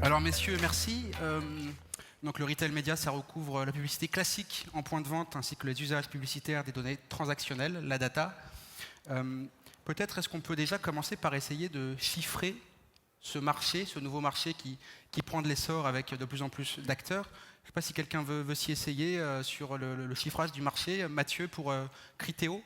Alors messieurs, merci. Donc le retail média, ça recouvre la publicité classique en point de vente ainsi que les usages publicitaires des données transactionnelles, la data. Peut-être est-ce qu'on peut déjà commencer par essayer de chiffrer ce marché, ce nouveau marché qui prend de l'essor avec de plus en plus d'acteurs. Je ne sais pas si quelqu'un veut s'y essayer sur le chiffrage du marché. Mathieu pour Criteo.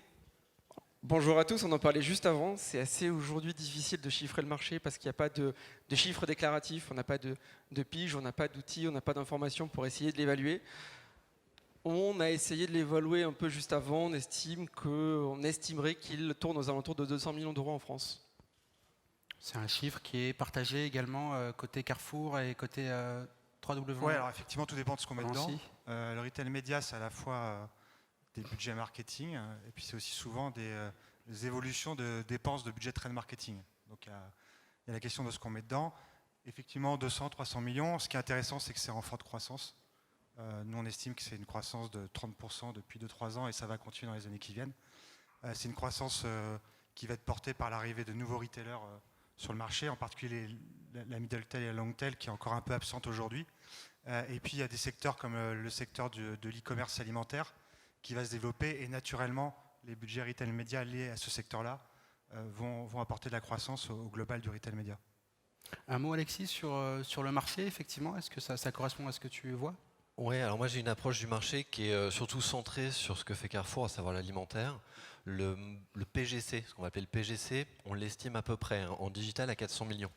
Bonjour à tous, on en parlait juste avant. C'est assez aujourd'hui difficile de chiffrer le marché parce qu'il n'y a pas de chiffres déclaratifs, on n'a pas de pige, on n'a pas d'outils, on n'a pas d'informations pour essayer de l'évaluer. On a essayé de l'évaluer un peu juste avant, on estimerait qu'il tourne aux alentours de 200 millions d'euros en France. C'est un chiffre qui est partagé également côté Carrefour et côté 3W. Oui, alors effectivement, tout dépend de ce qu'on met dedans. Le retail média, c'est à la fois des budgets marketing et puis c'est aussi souvent des évolutions de dépenses de budget trade marketing. Donc il y a la question de ce qu'on met dedans. Effectivement, 200, 300 millions. Ce qui est intéressant, c'est que c'est en forte croissance. Nous, on estime que c'est une croissance de 30% depuis 2-3 ans et ça va continuer dans les années qui viennent. C'est une croissance qui va être portée par l'arrivée de nouveaux retailers sur le marché, en particulier la middle tail et la long tail qui est encore un peu absente aujourd'hui. Et puis il y a des secteurs comme le secteur de l'e-commerce alimentaire qui va se développer et naturellement les budgets retail média liés à ce secteur-là vont apporter de la croissance au global du retail média. Un mot Alexis sur le marché, effectivement, est-ce que ça correspond à ce que tu vois ? Oui, alors moi j'ai une approche du marché qui est surtout centrée sur ce que fait Carrefour, à savoir l'alimentaire. Le PGC, ce qu'on va appeler le PGC, on l'estime à peu près en digital à 400 millions,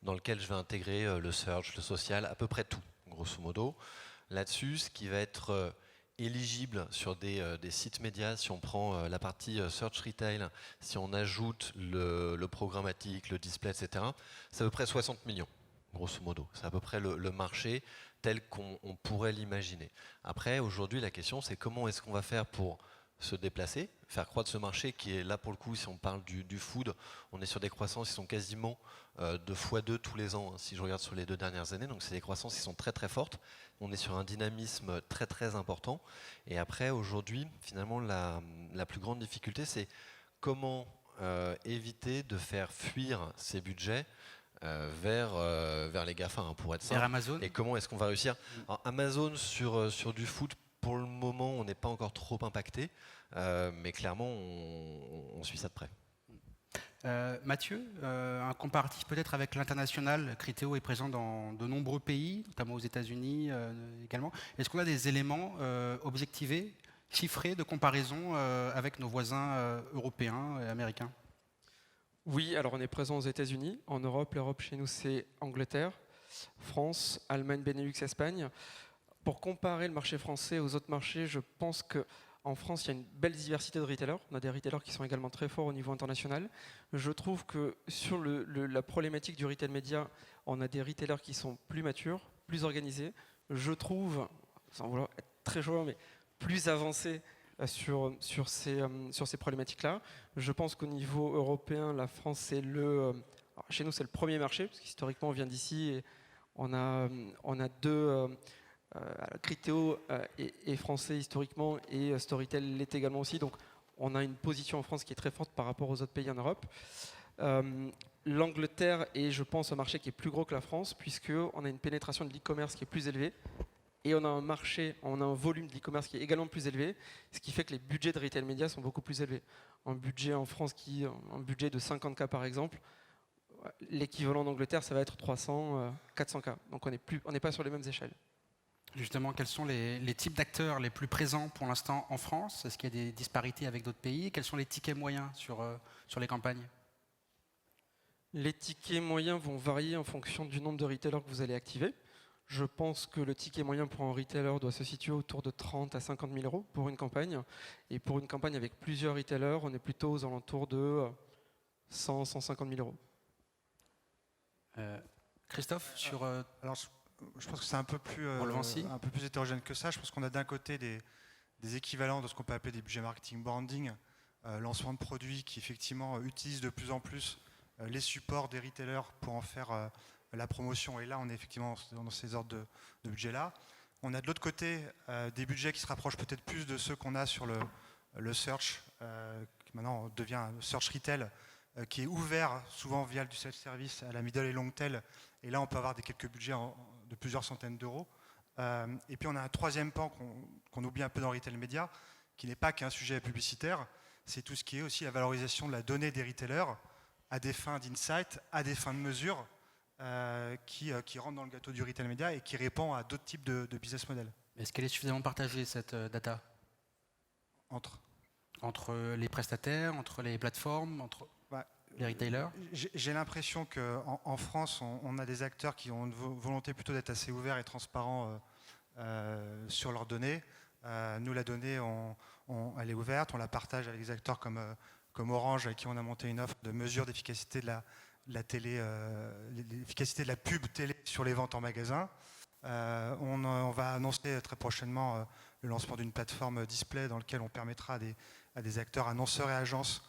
dans lequel je vais intégrer le search, le social, à peu près tout, grosso modo. Là-dessus, ce qui va être éligible sur des sites médias, si on prend la partie search retail, si on ajoute le programmatique, le display, etc., c'est à peu près 60 millions, grosso modo. C'est à peu près le marché tel qu'on pourrait l'imaginer. Après, aujourd'hui, la question, c'est comment est-ce qu'on va faire pour se déplacer, faire croître ce marché qui est là pour le coup, si on parle du food, on est sur des croissances qui sont quasiment de x2 tous les ans, hein, si je regarde sur les 2 dernières années, donc c'est des croissances qui sont très très fortes, on est sur un dynamisme très très important, et après aujourd'hui, finalement la plus grande difficulté c'est comment éviter de faire fuir ces budgets vers les GAFA, hein, pour être simple. Vers Amazon. Et comment est-ce qu'on va réussir? Alors, Amazon sur du food, pour le moment, on n'est pas encore trop impacté, mais clairement, on suit ça de près. Mathieu, un comparatif peut-être avec l'international. Criteo est présent dans de nombreux pays, notamment aux États-Unis également. Est-ce qu'on a des éléments objectivés, chiffrés de comparaison avec nos voisins européens et américains ? Oui, alors on est présent aux États-Unis, en Europe. L'Europe chez nous c'est Angleterre, France, Allemagne, Benelux, Espagne. Pour comparer le marché français aux autres marchés, je pense qu'en France, il y a une belle diversité de retailers. On a des retailers qui sont également très forts au niveau international. Je trouve que sur la problématique du retail média, on a des retailers qui sont plus matures, plus organisés. Je trouve, sans vouloir être très joueur, mais plus avancés sur ces problématiques-là. Je pense qu'au niveau européen, la France, c'est chez nous, c'est le premier marché, parce qu'historiquement, on vient d'ici et on a deux... Criteo est français historiquement et Storytel l'est également aussi, donc on a une position en France qui est très forte par rapport aux autres pays en Europe. L'Angleterre est, je pense, un marché qui est plus gros que la France puisqu'on a une pénétration de l'e-commerce qui est plus élevée et on a un volume de l'e-commerce qui est également plus élevé, ce qui fait que les budgets de retail média sont beaucoup plus élevés. Un budget en France un budget de 50K par exemple, l'équivalent d'Angleterre ça va être 300, 400K, donc on n'est pas sur les mêmes échelles. Justement, quels sont les types d'acteurs les plus présents pour l'instant en France? Est-ce qu'il y a des disparités avec d'autres pays? Quels sont les tickets moyens sur les campagnes? Les tickets moyens vont varier en fonction du nombre de retailers que vous allez activer. Je pense que le ticket moyen pour un retailer doit se situer autour de 30 à 50 000 euros pour une campagne. Et pour une campagne avec plusieurs retailers, on est plutôt aux alentours de 100 150 000 euros. Christophe, sur... Alors, je pense que c'est un peu plus hétérogène que ça. Je pense qu'on a d'un côté des équivalents de ce qu'on peut appeler des budgets marketing branding, lancement de produits qui effectivement utilisent de plus en plus les supports des retailers pour en faire la promotion. Et là, on est effectivement dans ces ordres de budget-là. On a de l'autre côté des budgets qui se rapprochent peut-être plus de ceux qu'on a sur le search, qui maintenant devient search retail, qui est ouvert souvent via du self-service à la middle et long tail. Et là, on peut avoir quelques budgets de plusieurs centaines d'euros. Et puis, on a un troisième pan qu'on oublie un peu dans le retail média, qui n'est pas qu'un sujet publicitaire. C'est tout ce qui est aussi la valorisation de la donnée des retailers à des fins d'insight, à des fins de mesure, qui rentrent dans le gâteau du retail média et qui répond à d'autres types de business models. Est-ce qu'elle est suffisamment partagée, cette data? Entre les prestataires, entre les plateformes, entre les retailers? J'ai l'impression qu'en France, on a des acteurs qui ont une volonté plutôt d'être assez ouverts et transparents sur leurs données. Nous, la donnée, elle est ouverte, on la partage avec des acteurs comme Orange, avec qui on a monté une offre de mesure d'efficacité de la télé, l'efficacité de la pub télé sur les ventes en magasin. On va annoncer très prochainement le lancement d'une plateforme display dans laquelle on permettra à des acteurs, annonceurs et agences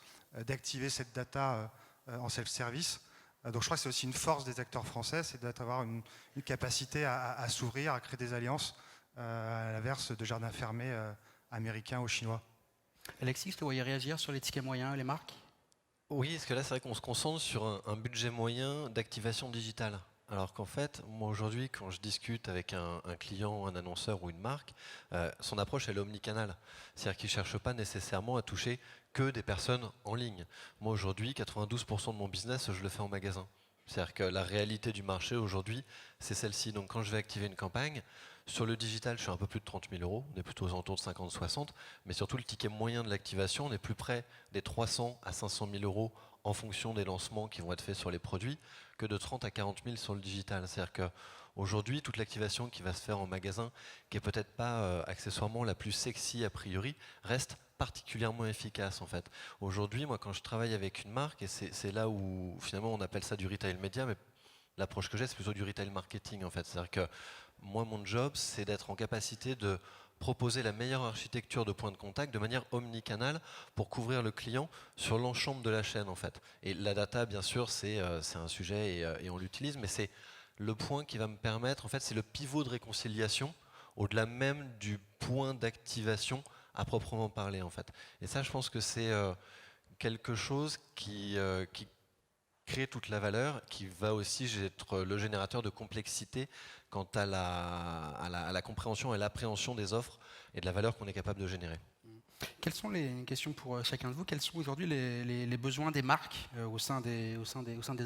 d'activer cette data en self-service. Donc je crois que c'est aussi une force des acteurs français, c'est d'avoir une capacité à s'ouvrir, à créer des alliances, à l'inverse de jardins fermés américains ou chinois. Alexis, je te voyais réagir sur les tickets moyens et les marques? Oui, parce que là, c'est vrai qu'on se concentre sur un budget moyen d'activation digitale. Alors qu'en fait, moi aujourd'hui, quand je discute avec un client, un annonceur ou une marque, son approche elle est omnicanale. C'est-à-dire qu'il ne cherche pas nécessairement à toucher que des personnes en ligne. Moi aujourd'hui, 92% de mon business, je le fais en magasin. C'est-à-dire que la réalité du marché aujourd'hui, c'est celle-ci. Donc quand je vais activer une campagne, sur le digital, je suis un peu plus de 30 000 euros, on est plutôt aux alentours de 50-60, mais surtout le ticket moyen de l'activation, on est plus près des 300 à 500 000 euros en fonction des lancements qui vont être faits sur les produits, que de 30 à 40 000 sur le digital. C'est-à-dire qu'aujourd'hui, toute l'activation qui va se faire en magasin, qui n'est peut-être pas accessoirement la plus sexy a priori, reste particulièrement efficace en fait. Aujourd'hui, moi quand je travaille avec une marque, et c'est là où finalement on appelle ça du retail média, mais l'approche que j'ai, c'est plutôt du retail marketing en fait. C'est-à-dire que moi, mon job, c'est d'être en capacité de proposer la meilleure architecture de points de contact de manière omnicanale pour couvrir le client sur l'ensemble de la chaîne en fait. Et la data, bien sûr, c'est un sujet et on l'utilise, mais c'est le point qui va me permettre, en fait, c'est le pivot de réconciliation au-delà même du point d'activation à proprement parler en fait. Et ça, je pense que c'est quelque chose qui crée toute la valeur, qui va aussi être le générateur de complexité quant à la compréhension et l'appréhension des offres et de la valeur qu'on est capable de générer. Quelles sont les questions pour chacun de vous? Quels sont aujourd'hui les besoins des marques au sein des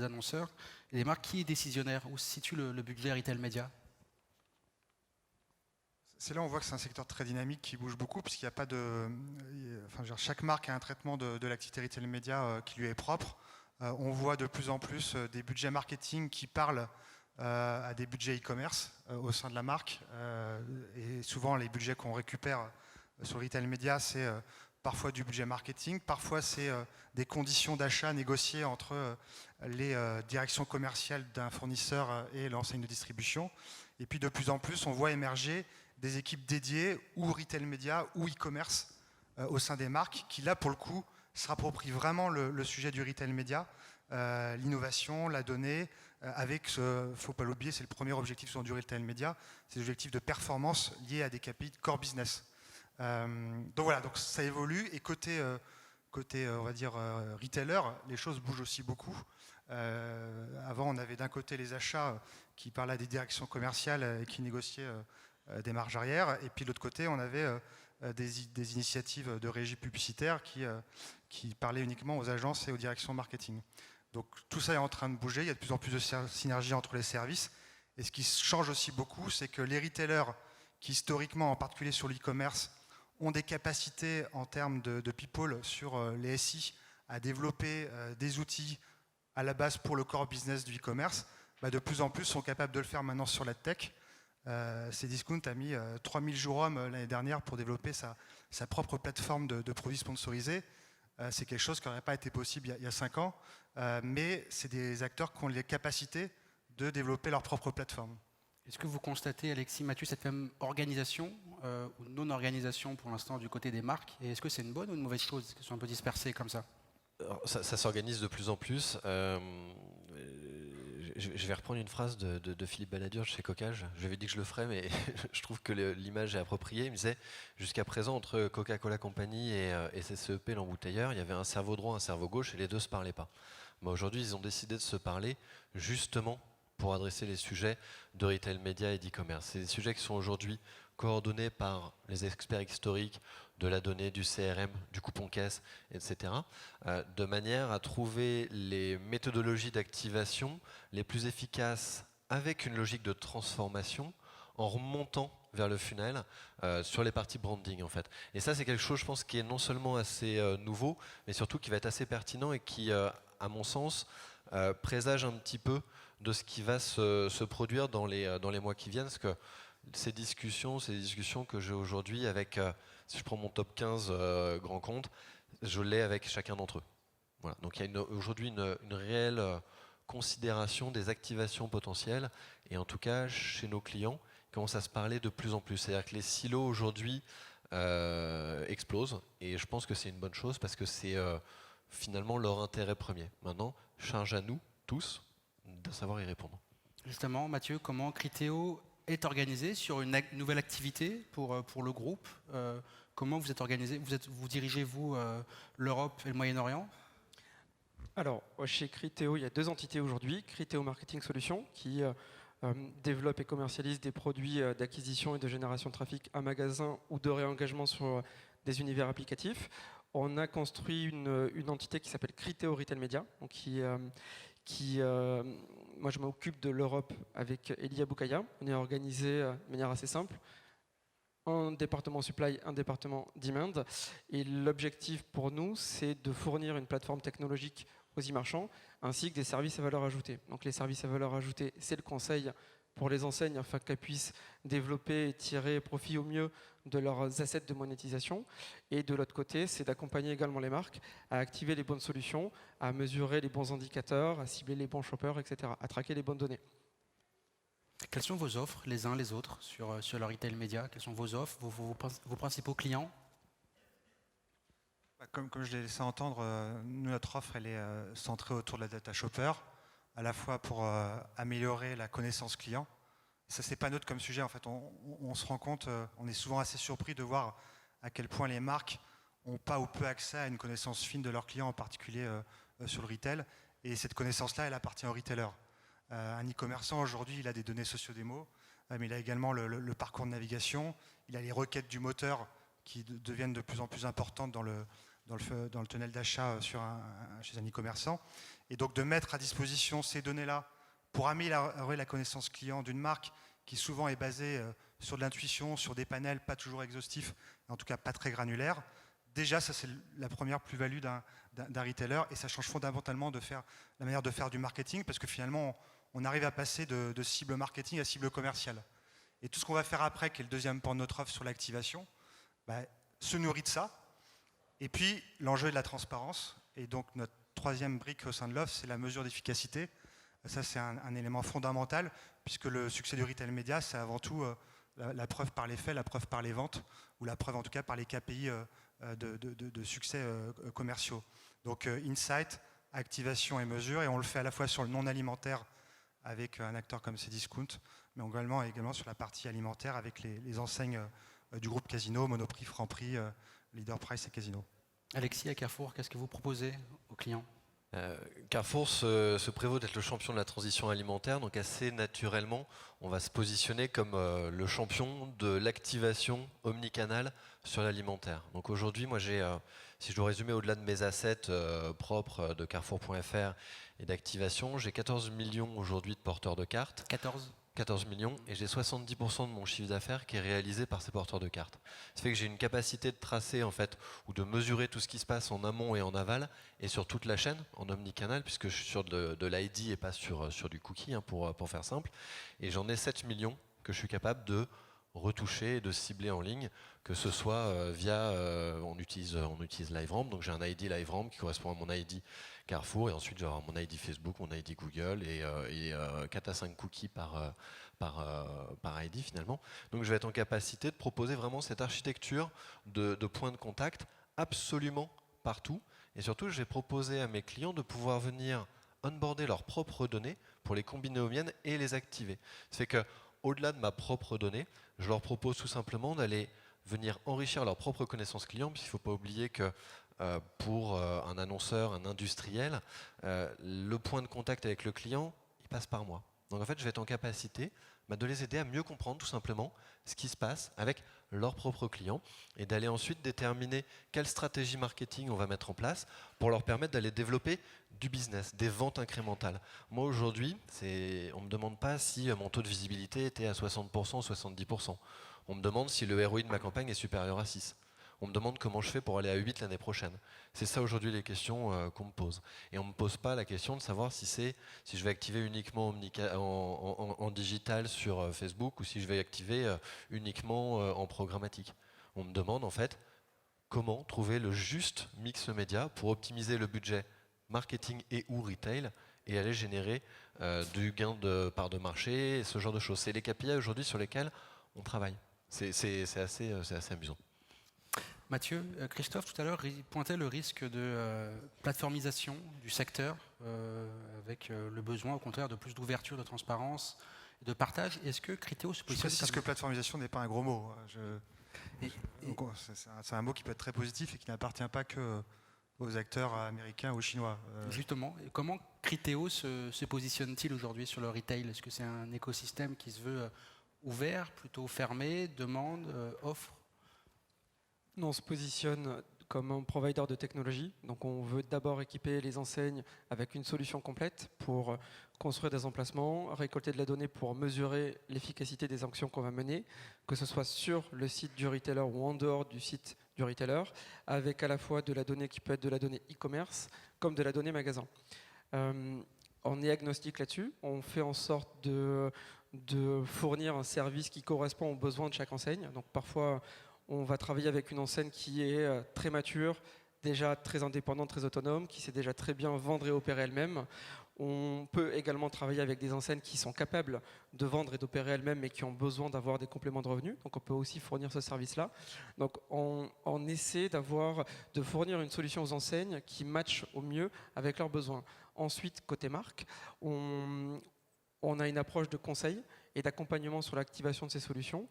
annonceurs et des marques? Qui est décisionnaire? Où se situe le budget retail média? C'est là où on voit que c'est un secteur très dynamique qui bouge beaucoup, puisqu'il n'y a pas de. Enfin, chaque marque a un traitement de l'activité retail média qui lui est propre. On voit de plus en plus des budgets marketing qui parlent à des budgets e-commerce au sein de la marque. Et souvent, les budgets qu'on récupère sur le retail média, c'est parfois du budget marketing, parfois c'est des conditions d'achat négociées entre les directions commerciales d'un fournisseur et l'enseigne de distribution. Et puis de plus en plus, on voit émerger des équipes dédiées ou retail média ou e-commerce au sein des marques qui, là, pour le coup, se rapproprient vraiment le sujet du retail média, l'innovation, la donnée, avec, faut pas l'oublier, c'est le premier objectif sur du retail média, c'est l'objectif de performance lié à des KPI de core business. Donc voilà, donc ça évolue et côté on va dire retailer, les choses bougent aussi beaucoup. Avant, on avait d'un côté les achats qui parlaient à des directions commerciales et qui négociaient des marges arrière, et puis de l'autre côté, on avait des initiatives de régie publicitaire qui parlaient uniquement aux agences et aux directions marketing. Donc tout ça est en train de bouger, il y a de plus en plus de synergie entre les services. Et ce qui change aussi beaucoup, c'est que les retailers qui historiquement, en particulier sur l'e-commerce, ont des capacités en termes de people sur les SI à développer des outils à la base pour le core business du e-commerce, de plus en plus sont capables de le faire maintenant sur la tech. Cdiscount a mis 3000 jours hommes l'année dernière pour développer sa propre plateforme de produits sponsorisés. C'est quelque chose qui n'aurait pas été possible il y a 5 ans, mais c'est des acteurs qui ont les capacités de développer leur propre plateforme. Est-ce que vous constatez, Alexis, Mathieu, cette même organisation ou non-organisation pour l'instant du côté des marques? Et est-ce que c'est une bonne ou une mauvaise chose qu'elles soient un peu dispersées comme ça? Alors, ça s'organise de plus en plus. Je vais reprendre une phrase de Philippe Balladur chez Coca. J'avais dit que je le ferais, mais je trouve que l'image est appropriée. Il me disait, jusqu'à présent, entre Coca-Cola Company et CCEP, l'embouteilleur, il y avait un cerveau droit, un cerveau gauche, et les deux ne se parlaient pas. Mais aujourd'hui, ils ont décidé de se parler, justement, pour adresser les sujets de retail média et d'e-commerce. C'est des sujets qui sont aujourd'hui coordonnés par les experts historiques de la donnée, du CRM, du coupon-caisse, etc., de manière à trouver les méthodologies d'activation les plus efficaces avec une logique de transformation en remontant vers le funnel sur les parties branding en fait. Et ça c'est quelque chose je pense qui est non seulement assez nouveau, mais surtout qui va être assez pertinent et qui, à mon sens, présage un petit peu de ce qui va se produire dans les mois qui viennent, parce que ces discussions que j'ai aujourd'hui avec, si je prends mon top 15 grands comptes, je l'ai avec chacun d'entre eux. Voilà. Donc il y a aujourd'hui une réelle considération des activations potentielles, et en tout cas chez nos clients, ils commencent à se parler de plus en plus. C'est-à-dire que les silos aujourd'hui explosent, et je pense que c'est une bonne chose parce que c'est finalement leur intérêt premier. Maintenant, charge à nous, tous, de savoir y répondre. Justement, Mathieu, comment Criteo est organisé sur une nouvelle activité pour le groupe? Comment vous êtes organisé? Vous dirigez-vous l'Europe et le Moyen-Orient? Alors, chez Criteo, il y a 2 entités aujourd'hui. Criteo Marketing Solutions, qui développe et commercialise des produits d'acquisition et de génération de trafic à magasin ou de réengagement sur des univers applicatifs. On a construit une entité qui s'appelle Criteo Retail Media, donc moi je m'occupe de l'Europe avec Elia Boukaya. On est organisé de manière assez simple. Un département supply, un département demand. Et l'objectif pour nous, c'est de fournir une plateforme technologique aux e-marchands, ainsi que des services à valeur ajoutée. Donc les services à valeur ajoutée, c'est le conseil pour les enseignes afin qu'elles puissent développer et tirer profit au mieux de leurs assets de monétisation. Et de l'autre côté, c'est d'accompagner également les marques à activer les bonnes solutions, à mesurer les bons indicateurs, à cibler les bons shoppers, etc., à traquer les bonnes données. Quelles sont vos offres les uns les autres sur le retail média? Quelles sont vos offres, vos principaux clients? Comme je l'ai laissé entendre, notre offre elle est centrée autour de la data shopper, à la fois pour améliorer la connaissance client. Ça c'est pas neutre comme sujet en fait. On se rend compte, on est souvent assez surpris de voir à quel point les marques n'ont pas ou peu accès à une connaissance fine de leurs clients, en particulier sur le retail. Et cette connaissance-là, elle appartient aux retailers. Un e-commerçant aujourd'hui, il a des données socio-démo, mais il a également le parcours de navigation, il a les requêtes du moteur qui deviennent de plus en plus importantes dans le tunnel d'achat chez un e-commerçant. Et donc de mettre à disposition ces données-là pour améliorer la connaissance client d'une marque qui souvent est basée sur de l'intuition, sur des panels pas toujours exhaustifs, en tout cas pas très granulaires. Déjà, ça c'est la première plus-value d'un retailer, et ça change fondamentalement la manière de faire du marketing, parce que finalement, on arrive à passer de cible marketing à cible commerciale. Et tout ce qu'on va faire après, qui est le deuxième pan de notre offre sur l'activation, se nourrit de ça. Et puis, l'enjeu est de la transparence. Et donc, notre troisième brique au sein de l'offre, c'est la mesure d'efficacité. Ça, c'est un élément fondamental, puisque le succès du retail média, c'est avant tout la preuve par les faits, la preuve par les ventes, ou la preuve en tout cas par les KPI de succès commerciaux. Donc, insight, activation et mesure, et on le fait à la fois sur le non alimentaire avec un acteur comme Cdiscount, mais également sur la partie alimentaire avec les enseignes du groupe Casino, Monoprix, Franprix, Leader Price et Casino. Alexis, à Carrefour, qu'est-ce que vous proposez aux clients? Carrefour se prévaut d'être le champion de la transition alimentaire, donc assez naturellement, on va se positionner comme le champion de l'activation omnicanal sur l'alimentaire. Donc aujourd'hui, moi si je dois résumer au-delà de mes assets propres de Carrefour.fr et d'activation, j'ai 14 millions aujourd'hui de porteurs de cartes. 14 millions, et j'ai 70% de mon chiffre d'affaires qui est réalisé par ces porteurs de cartes. Ça fait que j'ai une capacité de tracer en fait, ou de mesurer tout ce qui se passe en amont et en aval, et sur toute la chaîne, en omnicanal, puisque je suis sur de l'ID et pas sur du cookie, pour faire simple. Et j'en ai 7 millions que je suis capable de retoucher et de cibler en ligne, que ce soit via, on utilise LiveRamp, donc j'ai un ID LiveRamp qui correspond à mon ID Carrefour, et ensuite j'aurai mon ID Facebook, mon ID Google, et 4 à 5 cookies par ID finalement. Donc je vais être en capacité de proposer vraiment cette architecture de points de contact absolument partout, et surtout je vais proposer à mes clients de pouvoir venir onboarder leurs propres données pour les combiner aux miennes et les activer. C'est que au-delà de ma propre donnée, je leur propose tout simplement d'aller venir enrichir leur propre connaissance client, puisqu'il ne faut pas oublier que pour un annonceur, un industriel, le point de contact avec le client, il passe par moi. Donc en fait, je vais être en capacité de les aider à mieux comprendre tout simplement ce qui se passe avec leurs propres clients et d'aller ensuite déterminer quelle stratégie marketing on va mettre en place pour leur permettre d'aller développer du business, des ventes incrémentales. Moi aujourd'hui, on ne me demande pas si mon taux de visibilité était à 60% ou 70%. On me demande si le ROI de ma campagne est supérieur à 6. On me demande comment je fais pour aller à 8 l'année prochaine. C'est ça aujourd'hui les questions qu'on me pose. Et on ne me pose pas la question de savoir si je vais activer uniquement en digital sur Facebook ou si je vais activer uniquement en programmatique. On me demande en fait comment trouver le juste mix média pour optimiser le budget marketing et ou retail et aller générer du gain de part de marché, ce genre de choses. C'est les KPI aujourd'hui sur lesquels on travaille. C'est assez amusant. Mathieu, Christophe tout à l'heure pointait le risque de plateformisation du secteur avec le besoin au contraire de plus d'ouverture, de transparence, de partage. Est-ce que Criteo se positionne? Je précise que plateformisation n'est pas un gros mot. C'est un mot qui peut être très positif et qui n'appartient pas que aux acteurs américains ou chinois. Justement, comment Criteo se positionne-t-il aujourd'hui sur le retail? Est-ce que c'est un écosystème qui se veut ouvert, plutôt fermé, demande, offre? On se positionne comme un provider de technologie. Donc on veut d'abord équiper les enseignes avec une solution complète pour construire des emplacements, récolter de la donnée pour mesurer l'efficacité des actions qu'on va mener, que ce soit sur le site du retailer ou en dehors du site du retailer, avec à la fois de la donnée qui peut être de la donnée e-commerce comme de la donnée magasin. On est agnostique là-dessus. On fait en sorte de fournir un service qui correspond aux besoins de chaque enseigne. Donc parfois, on va travailler avec une enseigne qui est très mature, déjà très indépendante, très autonome, qui sait déjà très bien vendre et opérer elle-même. On peut également travailler avec des enseignes qui sont capables de vendre et d'opérer elles-mêmes, mais qui ont besoin d'avoir des compléments de revenus. Donc on peut aussi fournir ce service-là. Donc on essaie de fournir une solution aux enseignes qui matche au mieux avec leurs besoins. Ensuite, côté marque, on a une approche de conseil et d'accompagnement sur l'activation de ces solutions.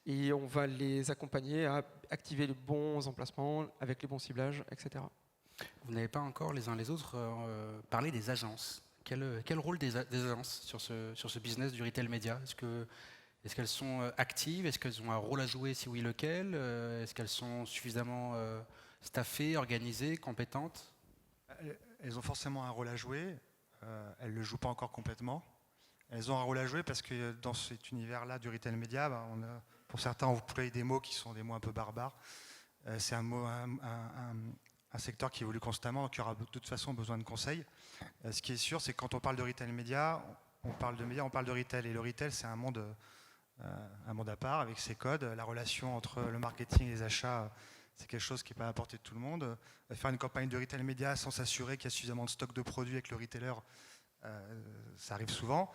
Et on va les accompagner à activer les bons emplacements avec les bons ciblages, etc. Vous n'avez pas encore les uns les autres parlé des agences. Quel rôle des agences sur ce business du retail média? Est-ce qu'elles sont actives? Est-ce qu'elles ont un rôle à jouer? Si oui, lequel? Est-ce qu'elles sont suffisamment staffées, organisées, compétentes? Elles ont forcément un rôle à jouer. Elles ne le jouent pas encore complètement. Elles ont un rôle à jouer parce que dans cet univers-là du retail média, pour certains, on emploie des mots qui sont des mots un peu barbares. C'est un secteur qui évolue constamment, donc il y aura de toute façon besoin de conseils. Ce qui est sûr, c'est que quand on parle de retail média, on parle de retail. Et le retail, c'est un monde à part, avec ses codes. La relation entre le marketing et les achats, c'est quelque chose qui n'est pas à la portée de tout le monde. Faire une campagne de retail média sans s'assurer qu'il y a suffisamment de stock de produits avec le retailer, ça arrive souvent.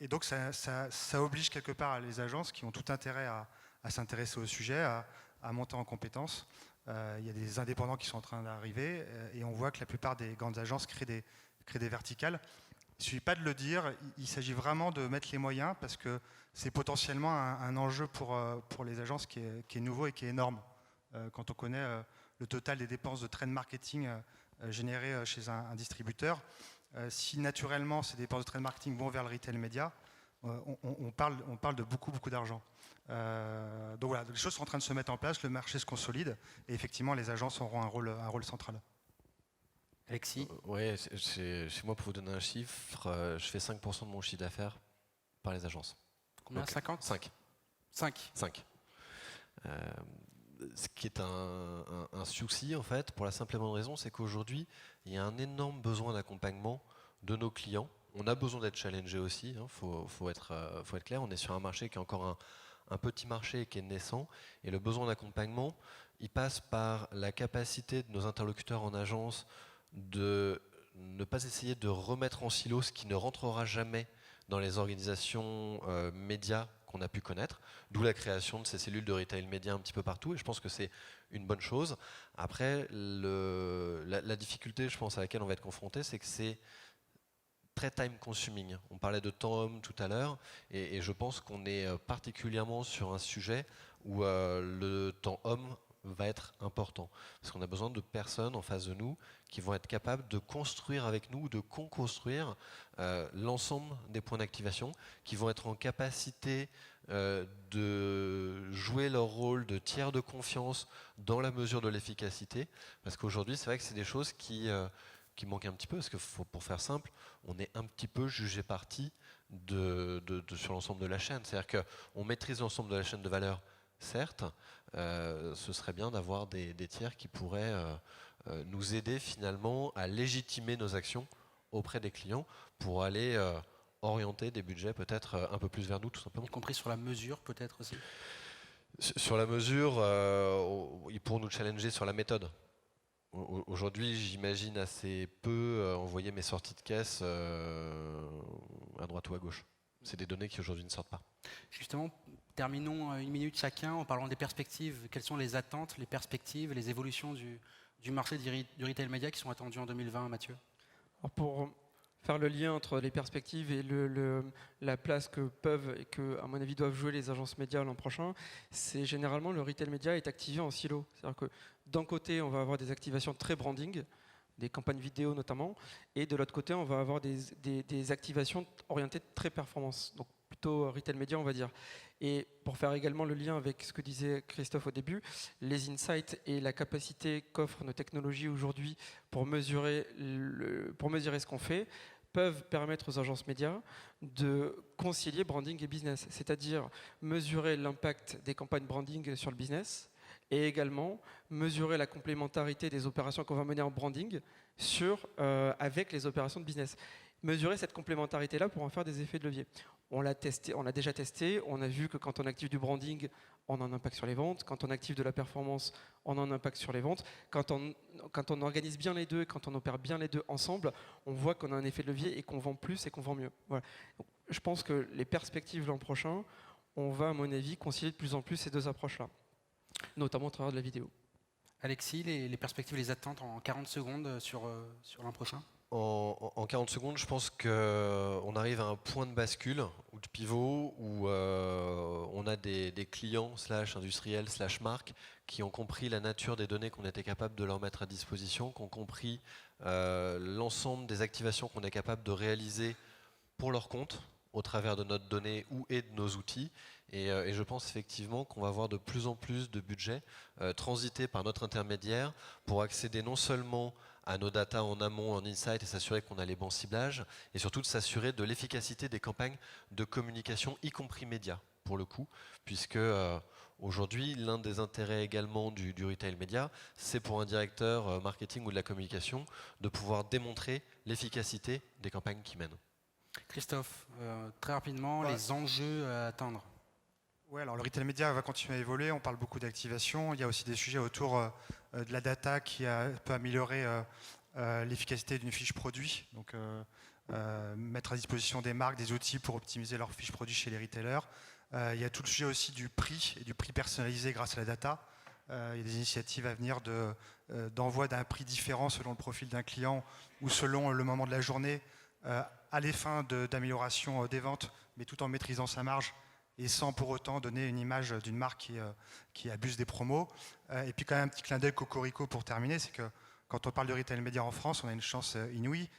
Et donc ça oblige quelque part les agences qui ont tout intérêt à s'intéresser au sujet, à monter en compétences. Il y a des indépendants qui sont en train d'arriver et on voit que la plupart des grandes agences créent des verticales. Il ne suffit pas de le dire, il s'agit vraiment de mettre les moyens parce que c'est potentiellement un enjeu pour les agences qui est nouveau et qui est énorme. Quand on connaît le total des dépenses de trade marketing générées chez un distributeur, si naturellement ces dépenses de trade marketing vont vers le retail média, on parle de beaucoup d'argent. Donc voilà, les choses sont en train de se mettre en place, le marché se consolide et effectivement les agences auront un rôle central. Alexis? Oui, chez moi, pour vous donner un chiffre, je fais 5% de mon chiffre d'affaires par les agences. Combien? 50? 5. Ce qui est un souci, en fait, pour la simple et bonne raison, c'est qu'aujourd'hui, il y a un énorme besoin d'accompagnement de nos clients. On a besoin d'être challengé aussi, faut être clair. On est sur un marché qui est encore un petit marché qui est naissant. Et le besoin d'accompagnement, il passe par la capacité de nos interlocuteurs en agence de ne pas essayer de remettre en silo ce qui ne rentrera jamais dans les organisations médias qu'on a pu connaître, d'où la création de ces cellules de retail média un petit peu partout, et je pense que c'est une bonne chose. Après, la difficulté, je pense, à laquelle on va être confronté, c'est que c'est très time consuming. On parlait de temps homme tout à l'heure, et je pense qu'on est particulièrement sur un sujet où le temps homme va être important. Parce qu'on a besoin de personnes en face de nous qui vont être capables de construire avec nous, de co-construire l'ensemble des points d'activation, qui vont être en capacité de jouer leur rôle de tiers de confiance dans la mesure de l'efficacité. Parce qu'aujourd'hui, c'est vrai que c'est des choses qui manquent un petit peu, parce que pour faire simple, on est un petit peu jugé parti sur l'ensemble de la chaîne. C'est-à-dire qu'on maîtrise l'ensemble de la chaîne de valeur, certes, ce serait bien d'avoir des tiers qui pourraient nous aider finalement à légitimer nos actions auprès des clients pour aller orienter des budgets peut-être un peu plus vers nous, tout simplement. Y compris sur la mesure peut-être aussi. Sur la mesure, ils pourront nous challenger sur la méthode. Aujourd'hui, j'imagine assez peu envoyer mes sorties de caisse à droite ou à gauche. C'est des données qui aujourd'hui ne sortent pas. Justement, terminons 1 minute chacun en parlant des perspectives. Quelles sont les attentes, les perspectives, les évolutions du marché du retail média qui sont attendues en 2020, Mathieu? Alors pour faire le lien entre les perspectives et la place que peuvent et que, à mon avis, doivent jouer les agences médias l'an prochain, c'est généralement le retail média est activé en silo. C'est-à-dire que d'un côté, on va avoir des activations très branding, des campagnes vidéo notamment, et de l'autre côté, on va avoir des activations orientées très performance, donc plutôt retail média, on va dire. Et pour faire également le lien avec ce que disait Christophe au début, les insights et la capacité qu'offrent nos technologies aujourd'hui pour mesurer ce qu'on fait, peuvent permettre aux agences médias de concilier branding et business, c'est-à-dire mesurer l'impact des campagnes branding sur le business et également mesurer la complémentarité des opérations qu'on va mener en branding avec les opérations de business. Mesurer cette complémentarité-là pour en faire des effets de levier. On l'a déjà testé, on a vu que quand on active du branding, on a un impact sur les ventes. Quand on active de la performance, on a un impact sur les ventes. Quand on organise bien les deux et quand on opère bien les deux ensemble, on voit qu'on a un effet de levier et qu'on vend plus et qu'on vend mieux. Voilà. Donc, je pense que les perspectives l'an prochain, on va, à mon avis, concilier de plus en plus ces deux approches-là, notamment au travers de la vidéo. Alexis, les perspectives, les attentes en 40 secondes sur l'an prochain? En 40 secondes, je pense qu'on arrive à un point de bascule ou de pivot où on a des clients /industriels /marques qui ont compris la nature des données qu'on était capable de leur mettre à disposition, qui ont compris l'ensemble des activations qu'on est capable de réaliser pour leur compte au travers de notre donnée et de nos outils. Et je pense effectivement qu'on va avoir de plus en plus de budgets transités par notre intermédiaire pour accéder non seulement à nos data en amont, en insight, et s'assurer qu'on a les bons ciblages, et surtout de s'assurer de l'efficacité des campagnes de communication, y compris médias, pour le coup, puisque aujourd'hui, l'un des intérêts également du retail média, c'est pour un directeur marketing ou de la communication de pouvoir démontrer l'efficacité des campagnes qu'il mène. Christophe, très rapidement, les enjeux à atteindre. Oui, alors le retail média va continuer à évoluer, on parle beaucoup d'activation, il y a aussi des sujets autour de la data qui peut améliorer l'efficacité d'une fiche produit, donc mettre à disposition des marques, des outils pour optimiser leur fiche produit chez les retailers. Il y a tout le sujet aussi du prix et du prix personnalisé grâce à la data. Il y a des initiatives à venir d'envoi d'un prix différent selon le profil d'un client ou selon le moment de la journée à les fins d'amélioration des ventes, mais tout en maîtrisant sa marge et sans pour autant donner une image d'une marque qui abuse des promos. Et puis quand même un petit clin d'œil cocorico pour terminer, c'est que quand on parle de retail média en France, on a une chance inouïe.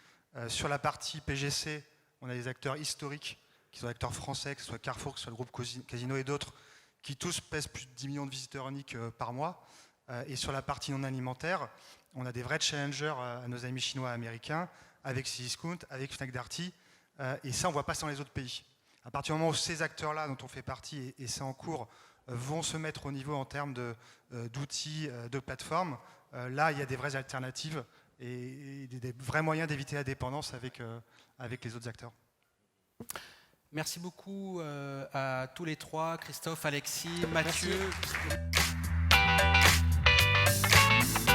Sur la partie PGC, on a des acteurs historiques, qui sont des acteurs français, que ce soit Carrefour, que ce soit le groupe Casino et d'autres, qui tous pèsent plus de 10 millions de visiteurs uniques par mois. Et sur la partie non alimentaire, on a des vrais challengers à nos amis chinois et américains, avec Cdiscount, avec Fnac Darty, et ça on ne voit pas ça dans les autres pays. À partir du moment où ces acteurs-là, dont on fait partie, et c'est en cours, vont se mettre au niveau en termes d'outils, de plateformes, là, il y a des vraies alternatives et des vrais moyens d'éviter la dépendance avec les autres acteurs. Merci beaucoup à tous les trois, Christophe, Alexis, Mathieu. Merci.